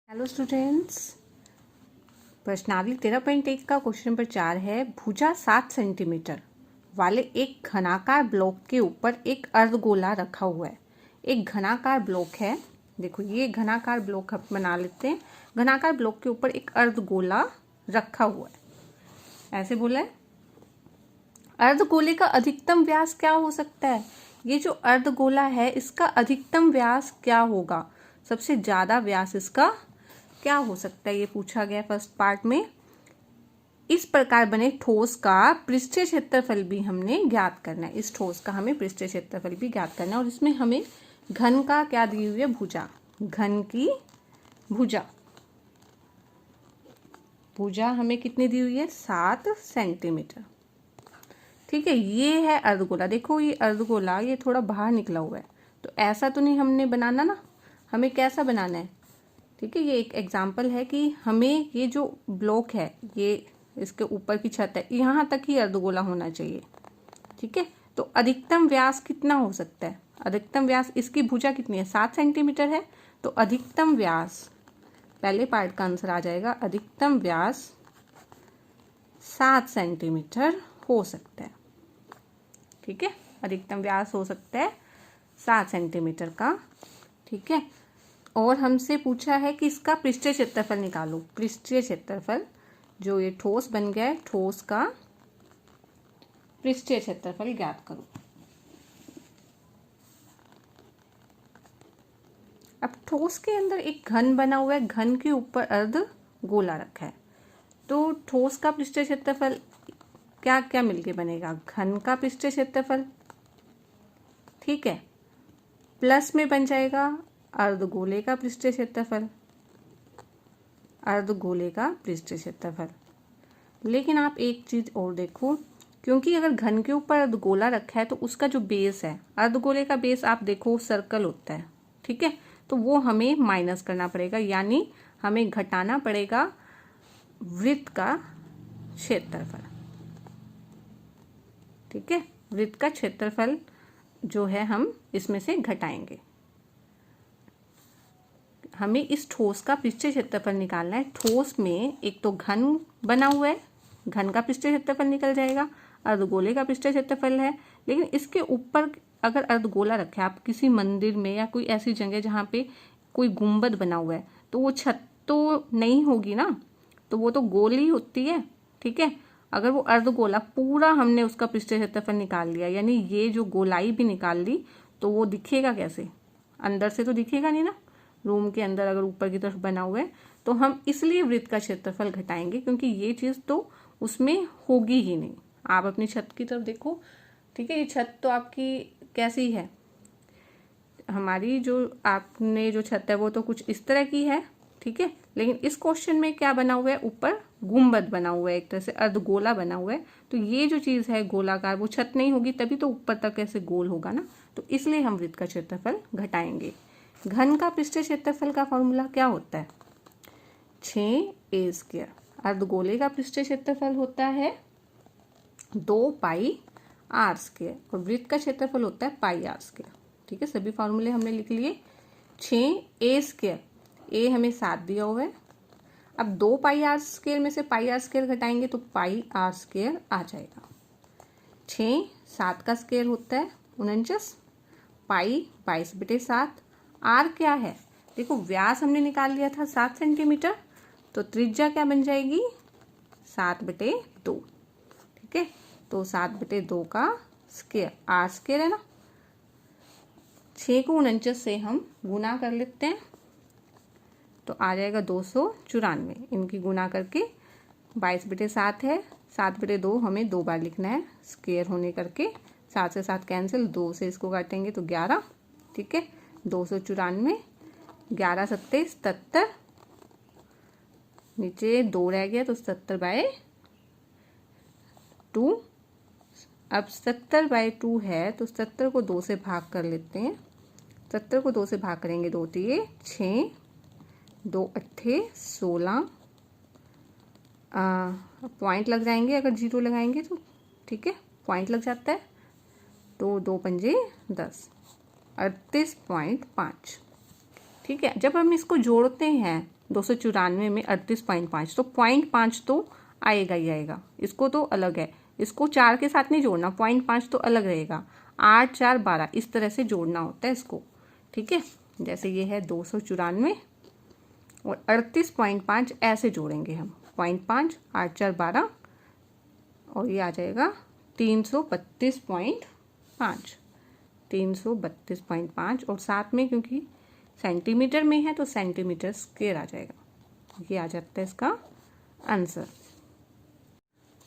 Hello students, प्रश्नावली 13.1 का question number 4 है। भुजा 7 सेंटीमीटर वाले एक घनाकार ब्लॉक के ऊपर एक अर्धगोला रखा हुआ है। एक घनाकार ब्लॉक है, देखो ये घनाकार ब्लॉक हम बना लेते हैं। घनाकार ब्लॉक के ऊपर एक अर्धगोला रखा हुआ है, ऐसे बोला है। अर्धगोले का अधिकतम व्यास क्या हो सकता है? ये जो अर्धगोला है इसका अधिकतम व्यास क्या होगा? सबसे ज्यादा व्यास इसका क्या हो सकता है, ये पूछा गया फर्स्ट पार्ट में। इस प्रकार बने ठोस का पृष्ठीय क्षेत्रफल भी हमने ज्ञात करना है। इस ठोस का हमें पृष्ठीय क्षेत्रफल भी ज्ञात करना है और इसमें हमें घन का क्या दी हुई है? भुजा। घन की भुजा, भुजा हमें कितनी दी हुई है? 7 सेंटीमीटर। ठीक है, ये है अर्धगोला। देखो ये अर्धगोला ये थोड़ा बाहर निकला हुआ है, तो ऐसा तो नहीं हमने बनाना ना, हमें कैसा बनाना है? ठीक है, ये एक एग्जाम्पल है कि हमें ये जो ब्लॉक है, ये इसके ऊपर की छत है, यहाँ तक ही अर्धगोला होना चाहिए। ठीक है, तो अधिकतम व्यास कितना हो सकता है? अधिकतम व्यास, इसकी भुजा कितनी है? 7 सेंटीमीटर है, तो अधिकतम व्यास, पहले पार्ट का आंसर आ जाएगा। अधिकतम व्यास 7 सेंटीमीटर हो सकता है। ठीक है, अधिकतम व्यास हो सकता है 7 सेंटीमीटर का। ठीक है, और हमसे पूछा है कि इसका पृष्ठीय क्षेत्रफल निकालो। पृष्ठीय क्षेत्रफल, जो ये ठोस बन गया है, ठोस का पृष्ठीय क्षेत्रफल ज्ञात करो। अब ठोस के अंदर एक घन बना हुआ है, घन के ऊपर अर्ध गोला रखा है, तो ठोस का पृष्ठीय क्षेत्रफल क्या क्या मिलके बनेगा? घन का पृष्ठीय क्षेत्रफल, ठीक है, प्लस में बन जाएगा अर्धगोले का पृष्ठीय क्षेत्रफल, अर्धगोले का पृष्ठीय क्षेत्रफल। लेकिन आप एक चीज और देखो, क्योंकि अगर घन के ऊपर अर्धगोला रखा है तो उसका जो बेस है, अर्धगोले का बेस आप देखो सर्कल होता है। ठीक है, तो वो हमें माइनस करना पड़ेगा, यानी हमें घटाना पड़ेगा वृत्त का क्षेत्रफल। ठीक है, वृत्त का क्षेत्रफल जो है हम इसमें से घटाएंगे। हमें इस ठोस का पृष्ठीय क्षेत्रफल निकालना है। ठोस में एक तो घन बना हुआ है, घन का पृष्ठीय क्षेत्रफल निकल जाएगा, अर्धगोले का पृष्ठीय क्षेत्रफल है। लेकिन इसके ऊपर अगर अर्धगोला रखे आप किसी मंदिर में या कोई ऐसी जगह जहाँ पे कोई गुंबद बना हुआ है, तो वो छत तो नहीं होगी ना, तो वो तो गोल ही होती है। ठीक है, अगर वो अर्धगोला पूरा हमने उसका पृष्ठीय क्षेत्रफल निकाल लिया, यानी ये जो गोलाई भी निकाल ली, तो वो दिखेगा कैसे? अंदर से तो दिखेगा नहीं ना। रूम के अंदर अगर ऊपर की तरफ बना हुआ है, तो हम इसलिए वृत्त का क्षेत्रफल घटाएंगे, क्योंकि ये चीज तो उसमें होगी ही नहीं। आप अपनी छत की तरफ देखो। ठीक है, ये छत तो आपकी कैसी है? हमारी जो आपने जो छत है वो तो कुछ इस तरह की है। ठीक है, लेकिन इस क्वेश्चन में क्या बना हुआ है? ऊपर गुंबद बना हुआ है, एक तरह से अर्धगोला बना हुआ है। तो ये जो चीज है गोलाकार, वो छत नहीं होगी, तभी तो ऊपर तक ऐसे गोल होगा ना। तो इसलिए हम वृत्त का क्षेत्रफल घटाएंगे। घन का पृष्ठीय क्षेत्रफल का फॉर्मूला क्या होता है? 6a²। अर्धगोले का पृष्ठीय क्षेत्रफल होता है 2πr², और वृत्त का क्षेत्रफल होता है πr²। ठीक है, सभी फॉर्मूले हमने लिख लिए। 6a², ए हमें 7 दिया हुआ है। अब 2πr² में से πr² घटाएंगे तो πr² आ जाएगा। 6 7 का स्क्वायर होता है 49, पाई 22/7। आर क्या है? देखो व्यास हमने निकाल लिया था 7 सेंटीमीटर, तो त्रिज्या क्या बन जाएगी? 7/2। ठीक है, तो 7/2 का स्क्वायर r² है ना। 6 को 49 से हम गुना कर लेते हैं, तो आ जाएगा 294। इनकी गुना करके 22/7 है, 7/2 हमें 2 बार लिखना है स्क्वायर होने करके। 7 से 7 कैंसिल, 2 से इसको काटेंगे तो 11। ठीक है, 294, 11 सत्ते 77, नीचे 2 रह गया तो 70/2। अब 70/2 है, तो 70 को 2 से भाग कर लेते हैं। 70 को 2 से भाग करेंगे, 2 3 6, 2 8 16, पॉइंट लग जाएंगे अगर 0 लगाएंगे तो। ठीक है, पॉइंट लग जाता है, तो 2 पंजे 10, 38.5। ठीक है, जब हम इसको जोड़ते हैं 294 में 38.5, तो 0.5 तो आएगा ही आएगा, इसको तो अलग है, इसको 4 के साथ नहीं जोड़ना, 0.5 तो अलग रहेगा। 8 4 12 इस तरह से जोड़ना होता है इसको, ठीक है। जैसे ये है 294 और 38.5 ऐसे जोड़ेंगे हम, 0.5 8 4 12 और ये आ जाएगा 332.5, 332.5 और साथ में क्योंकि सेंटीमीटर में है तो सेंटीमीटर स्क्वायर आ जाएगा। ये आ जाता है इसका आंसर।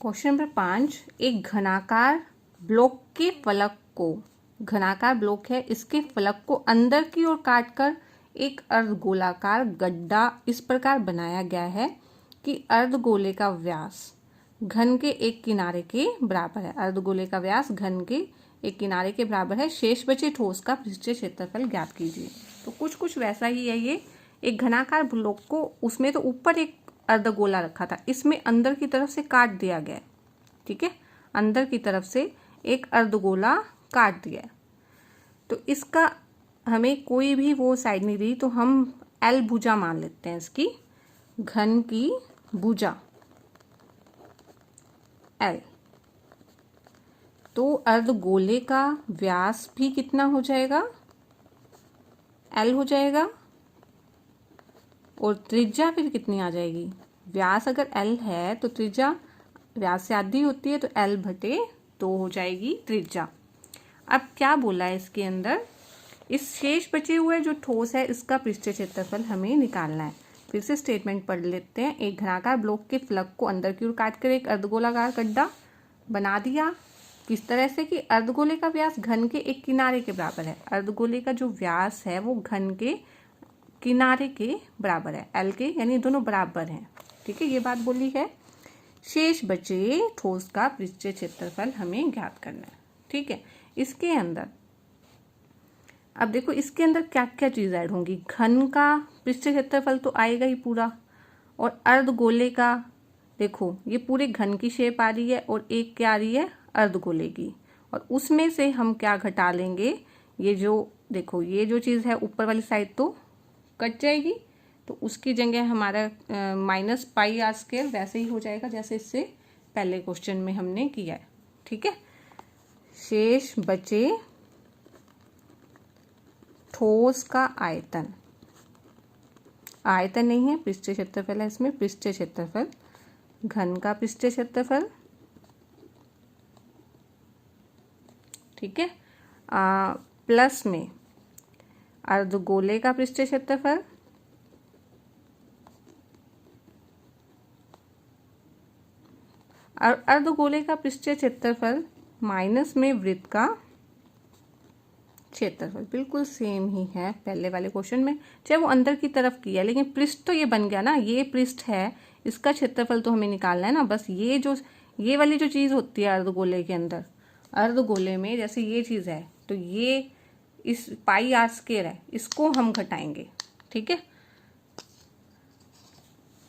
क्वेश्चन नंबर 5, एक घनाकार ब्लॉक के फलक को, घनाकार ब्लॉक है, इसके फलक को अंदर की ओर काटकर एक अर्धगोलाकार गड्ढा इस प्रकार बनाया गया है कि अर्धगोले का व्यास घन के एक किनारे के बराबर है। अर्धगोले का व्यास घन के एक किनारे के बराबर है। शेष बचे ठोस का पृष्ठीय क्षेत्रफल ज्ञात कीजिए। तो कुछ वैसा ही है ये। एक घनाकार ब्लॉक को, उसमें तो ऊपर एक अर्धगोला रखा था, इसमें अंदर की तरफ से काट दिया गया, ठीक है, अंदर की तरफ से एक अर्धगोला काट दिया है। तो इसका हमें कोई भी वो साइड नहीं दी, तो हम एल भुजा मान लेते हैं इसकी, घन की भुजा एल। तो अर्धगोले का व्यास भी कितना हो जाएगा, एल हो जाएगा, और त्रिज्या फिर कितनी आ जाएगी, व्यास अगर एल है तो त्रिज्या व्यास से आधी होती है, तो एल बटे 2 हो जाएगी त्रिज्या। अब क्या बोला है इसके अंदर, इस शेष बचे हुए जो ठोस है इसका पृष्ठीय क्षेत्रफल हमें निकालना है। फिर से स्टेटमेंट पढ़ लेते हैं। एक घनाकार ब्लॉक के फलक को अंदर की ओर काटकर एक अर्धगोलाकार गड्ढा बना दिया। किस तरह से कि अर्धगोले का व्यास घन के एक किनारे के बराबर है। अर्धगोले का जो व्यास है वो घन के किनारे के बराबर है, एल के, यानी दोनों बराबर हैं, ठीक है, ये बात बोली है। शेष बचे ठोस का पृष्ठीय क्षेत्रफल हमें ज्ञात करना है, ठीक है। इसके अंदर अब देखो, इसके अंदर क्या क्या चीज ऐड होंगी। घन का पृष्ठीय क्षेत्रफल तो आएगा ही पूरा, और अर्धगोले का देखो ये पूरे घन की शेप आ रही है और एक क्या आ रही है, अर्धगोले की, और उसमें से हम क्या घटा लेंगे, ये जो देखो ये जो चीज है ऊपर वाली साइड तो कट जाएगी, तो उसकी जगह हमारा माइनस पाई आर स्क्वायर वैसे ही हो जाएगा जैसे इससे पहले क्वेश्चन में हमने किया है, ठीक है। शेष बचे ठोस का आयतन, आयतन नहीं है, पृष्ठीय क्षेत्रफल है इसमें, पृष्ठीय क्षेत्रफल, घन का पृष्ठीय क्षेत्रफल, ठीक है, प्लस में अर्धगोले का पृष्ठीय क्षेत्रफल, और अर्धगोले का पृष्ठीय क्षेत्रफल माइनस में वृत्त का क्षेत्रफल। बिल्कुल सेम ही है पहले वाले क्वेश्चन में, चाहे वो अंदर की तरफ किया, लेकिन पृष्ठ तो ये बन गया ना, ये पृष्ठ है, इसका क्षेत्रफल तो हमें निकालना है ना। बस ये वाली जो चीज होती है अर्धगोले के अंदर, अर्धगोले में जैसे ये चीज है, तो ये इस पाई आर स्क्वायर है, इसको हम घटाएंगे, ठीक है।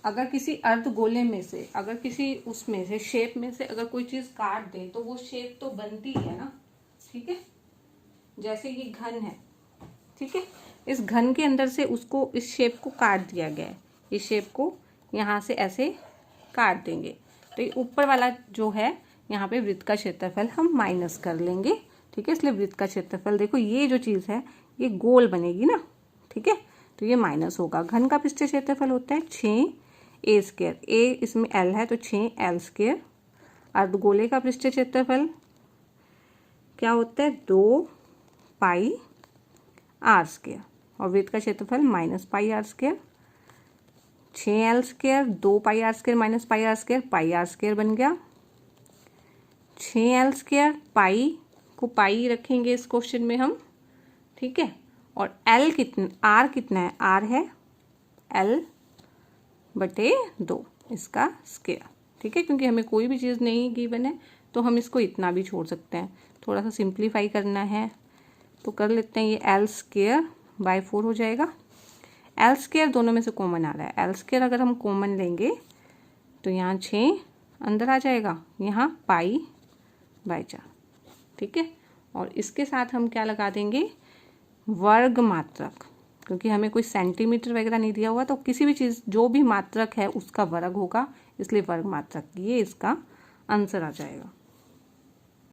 अगर किसी अर्धगोले में से, अगर किसी उसमें से शेप में से अगर कोई चीज काट दे तो वो शेप तो बनती है ना, ठीक है। जैसे ये घन है, ठीक है, इस घन के अंदर से उसको, इस शेप को काट दिया गया है, इस शेप को यहाँ से ऐसे काट देंगे, तो ये ऊपर वाला जो है यहाँ पे वृत्त का क्षेत्रफल हम माइनस कर लेंगे, ठीक है। इसलिए वृत्त का क्षेत्रफल देखो, ये जो चीज है ये गोल बनेगी ना, ठीक है, तो ये माइनस होगा। घन का पृष्ठीय क्षेत्रफल होता है 6a स्क्वायर, ए इसमें l है तो 6l स्क्वायर। अर्धगोले का पृष्ठीय क्षेत्रफल क्या होता है, 2 पाई आर स्क्वायर, और वृत्त का क्षेत्रफल minus pi r square. 6l square, 2 pi r square minus pi r square बन गया 6l स्क्वायर। पाई को पाई रखेंगे इस क्वेश्चन में हम, ठीक है, और l कितना, r कितना है, r है l बटे 2 इसका स्क्वायर, ठीक है, क्योंकि हमें कोई भी चीज़ नहीं गिवन है तो हम इसको इतना भी छोड़ सकते हैं। थोड़ा सा सिंप्लीफाई करना है तो कर लेते हैं, ये l स्क्वायर बाय 4 हो जाएगा। l स्क्वायर दोनों में से कॉमन आ रहा है, l स्क्वायर अगर हम कॉमन लेंगे तो यहाँ 6 अंदर आ जाएगा, यहाँ पाई बाय 4, ठीक है। और इसके साथ हम क्या लगा देंगे, वर्ग मात्रक, क्योंकि हमें कोई सेंटीमीटर वगैरह नहीं दिया हुआ, तो किसी भी चीज़ जो भी मात्रक है उसका वर्ग होगा, इसलिए वर्ग मात्रक, ये इसका आंसर आ जाएगा।